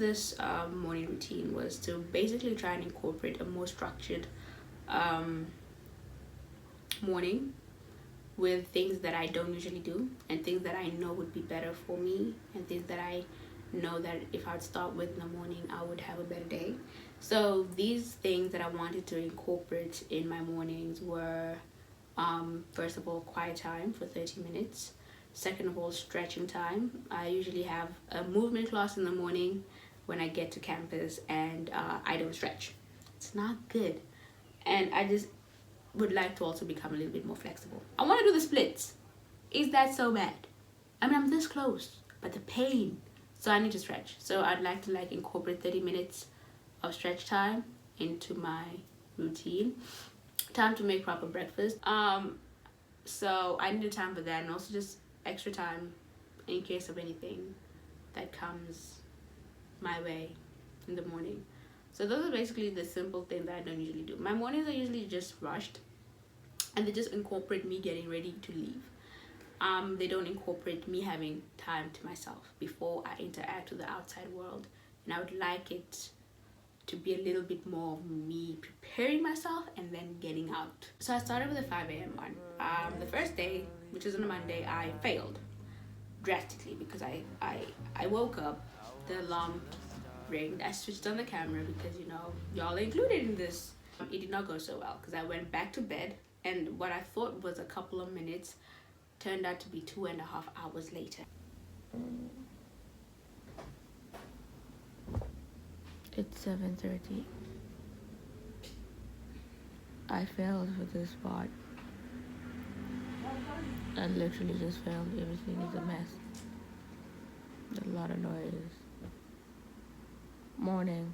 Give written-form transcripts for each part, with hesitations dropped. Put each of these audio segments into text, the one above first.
this morning routine was to basically try and incorporate a more structured morning with things that I don't usually do and things that I know would be better for me and things that I know that if I'd start with in the morning I would have a better day. So these things that I wanted to incorporate in my mornings were first of all, quiet time for 30 minutes. Second of all, stretching time. I usually have a movement class in the morning when I get to campus and I don't stretch. It's not good. And I just would like to also become a little bit more flexible. I want to do the splits. Is that so bad? I mean, I'm this close, but the pain. So I need to stretch. So I'd like to incorporate 30 minutes of stretch time into my routine. Time to make proper breakfast. So I need time for that, and also just extra time in case of anything that comes my way in the morning. So those are basically the simple things that I don't usually do. My mornings are usually just rushed, and they just incorporate me getting ready to leave. They don't incorporate me having time to myself before I interact with the outside world, and I would like it to be a little bit more of me preparing myself and then getting out. So I started with a 5 a.m. one. The first day, which was on a Monday, I failed drastically because I woke up, the alarm ringed, I switched on the camera because y'all are included in this. It did not go so well because I went back to bed, and what I thought was a couple of minutes turned out to be 2.5 hours later. It's 7:30. I failed for this part. I literally just failed. Everything is a mess. A lot of noise. Morning.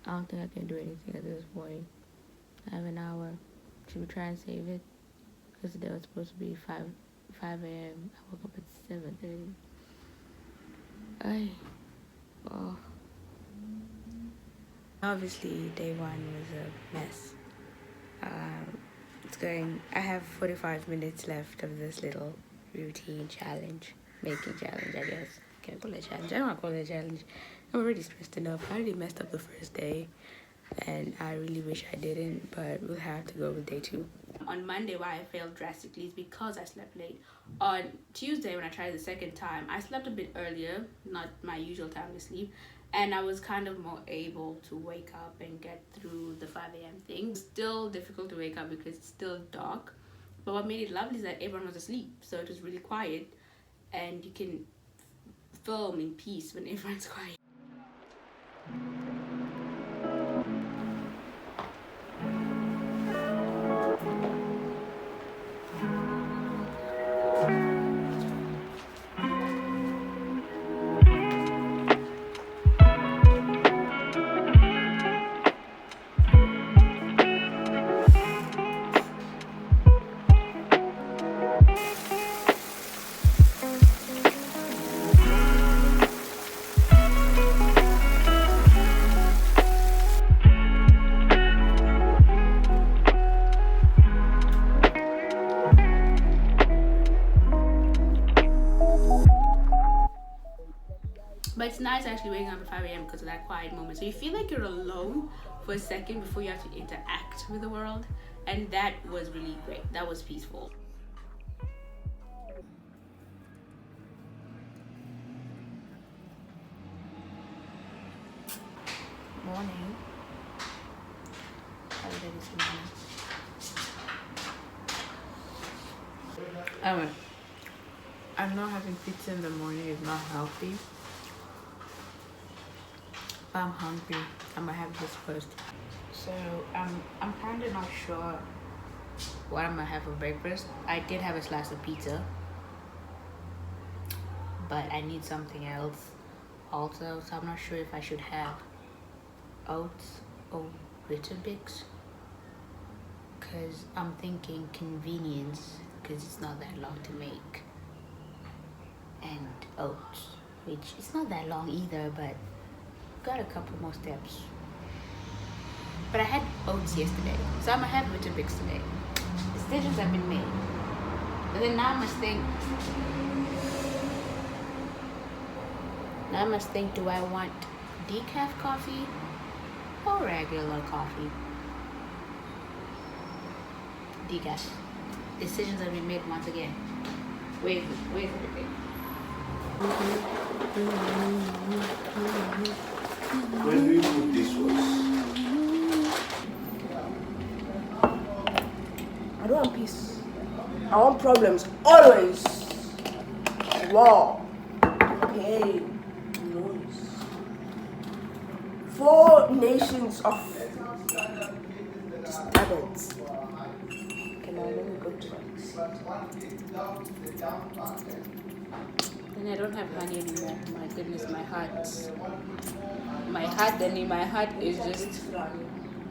I don't think I can do anything at this point. I have an hour. Should we try and save it? Because today was supposed to be 5 a.m. I woke up at 7:30. Oh. Obviously, day one was a mess. I have 45 minutes left of this little routine challenge, making challenge, I guess. Can't call it a challenge. I don't want to call it a challenge. I'm already stressed enough. I already messed up the first day, and I really wish I didn't, but we'll have to go with day two. On Monday, why I failed drastically is because I slept late. On Tuesday, when I tried the second time, I slept a bit earlier, not my usual time to sleep, and I was kind of more able to wake up and get through the 5 a.m. thing. It's still difficult to wake up because it's still dark, but what made it lovely is that everyone was asleep, so it was really quiet, and you can film in peace when everyone's quiet. But it's nice actually waking up at 5 a.m. because of that quiet moment. So you feel like you're alone for a second before you have to interact with the world. And that was really great. That was peaceful. Morning. I know having pizza in the morning is not healthy. But I'm hungry. I'm gonna have this first. So I'm kind of not sure what I'm gonna have for breakfast. I did have a slice of pizza, but I need something else also. So I'm not sure if I should have oats or Weetabix, because I'm thinking convenience, because it's not that long to make, and oats, which it's not that long either, but got a couple more steps. But I had oats yesterday, so I'm gonna have Weetabix today. Decisions have been made, but then now I must think, Now I must think, do I want decaf coffee or regular coffee? Decaf. Decisions have been made once again. Where's everything? Where do you put this one? I don't want peace. I want problems always. War. Pain. Noise. 4 nations of disturbance. Okay, now let me go to my seat. And I don't have honey anymore. My goodness, my heart Danny, my heart is just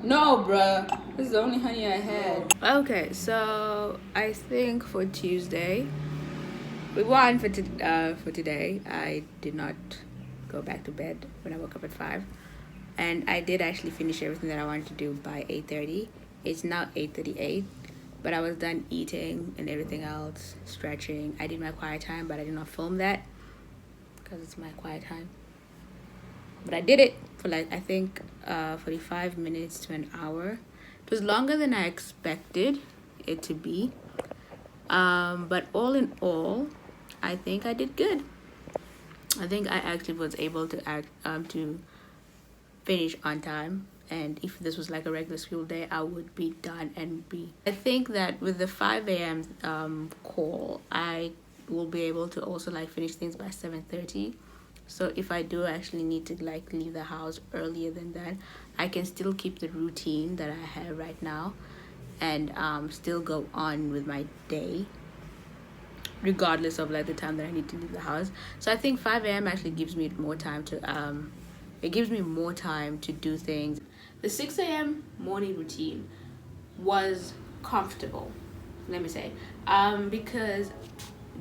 no, bruh. This is the only honey I had. Okay, so I think for Tuesday, we won for today. I did not go back to bed when I woke up at 5, and I did actually finish everything that I wanted to do by 8:30. It's now 8:38, but I was done eating and everything else, stretching. I did my quiet time, but I did not film that because it's my quiet time. But I did it for like, I think 45 minutes to an hour. It was longer than I expected it to be, but all in all, I think I did good. I think I actually was able to finish on time, and if this was like a regular school day, I would be done and be. I think that with the 5 a.m. call, I will be able to also like finish things by 7:30. So if I do actually need to like leave the house earlier than that, I can still keep the routine that I have right now and still go on with my day regardless of like the time that I need to leave the house. So I think 5 a.m. actually gives me more time to it gives me more time to do things. The 6 a.m. morning routine was comfortable, let me say, because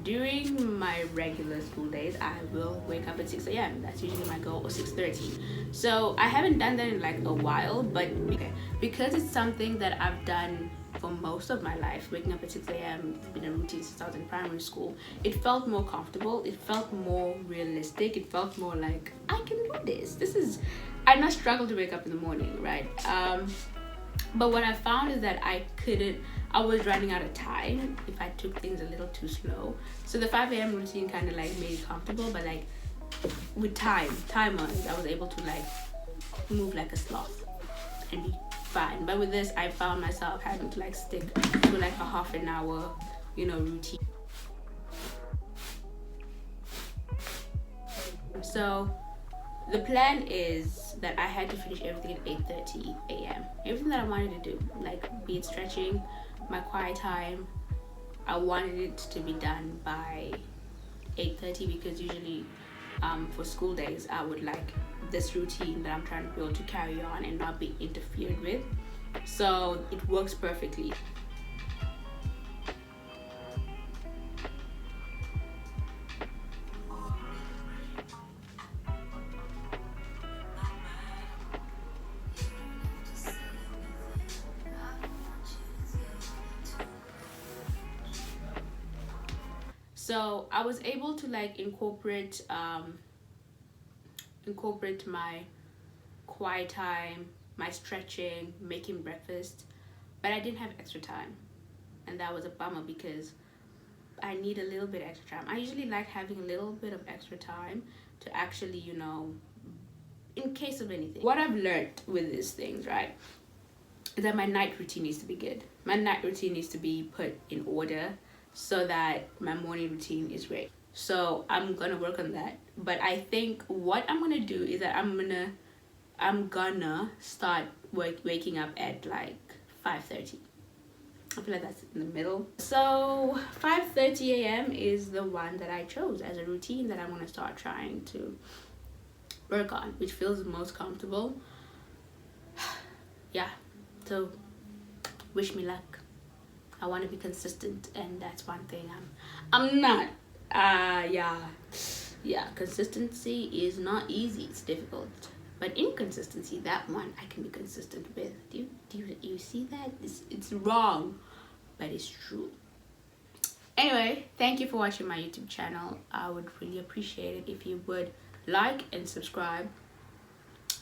during my regular school days, I will wake up at 6 a.m. That's usually my goal, or 6:30. So I haven't done that in like a while, but because it's something that I've done for most of my life, waking up at 6 a.m. It's been a routine since I was in primary school. It felt more comfortable. It felt more realistic. It felt more like, I can do this. I not struggle to wake up in the morning, right? But what I found is that I was running out of time if I took things a little too slow. So the 5 a.m. routine kind of like made it comfortable, but like with timers, I was able to like move like a sloth and be fine. But with this, I found myself having to like stick to like a half an hour, routine. So the plan is that I had to finish everything at 8:30 a.m. Everything that I wanted to do, like be it stretching, my quiet time, I wanted it to be done by 8:30 because usually for school days I would like this routine that I'm trying to build to carry on and not be interfered with. So it works perfectly. So I was able to like incorporate my quiet time, my stretching, making breakfast, but I didn't have extra time, and that was a bummer because I need a little bit extra time. I usually like having a little bit of extra time to actually, in case of anything. What I've learned with these things, right, is that my night routine needs to be good. My night routine needs to be put in order so that my morning routine is great. So I'm gonna work on that. But I think what I'm gonna do is that I'm gonna start waking up at like 5:30. I feel like that's in the middle. So 5:30 a.m. is the one that I chose as a routine that I'm gonna start trying to work on, which feels most comfortable. Yeah, so wish me luck. I want to be consistent, and that's one thing I'm not. Yeah, consistency is not easy. It's difficult, but inconsistency, that one I can be consistent with. Do you see that? It's wrong, but it's true. Anyway, thank you for watching my YouTube channel. I would really appreciate it if you would like and subscribe,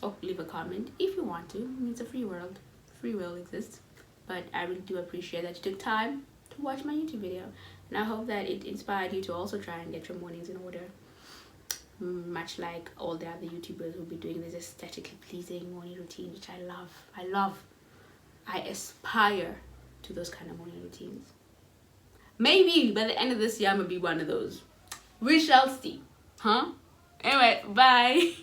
or leave a comment if you want to. I mean, it's a free world. Free will exists. But I really do appreciate that you took time to watch my YouTube video. And I hope that it inspired you to also try and get your mornings in order. Much like all the other YouTubers who'll be doing this aesthetically pleasing morning routine, which I love. I aspire to those kind of morning routines. Maybe by the end of this year, I'm gonna be one of those. We shall see. Huh? Anyway, bye.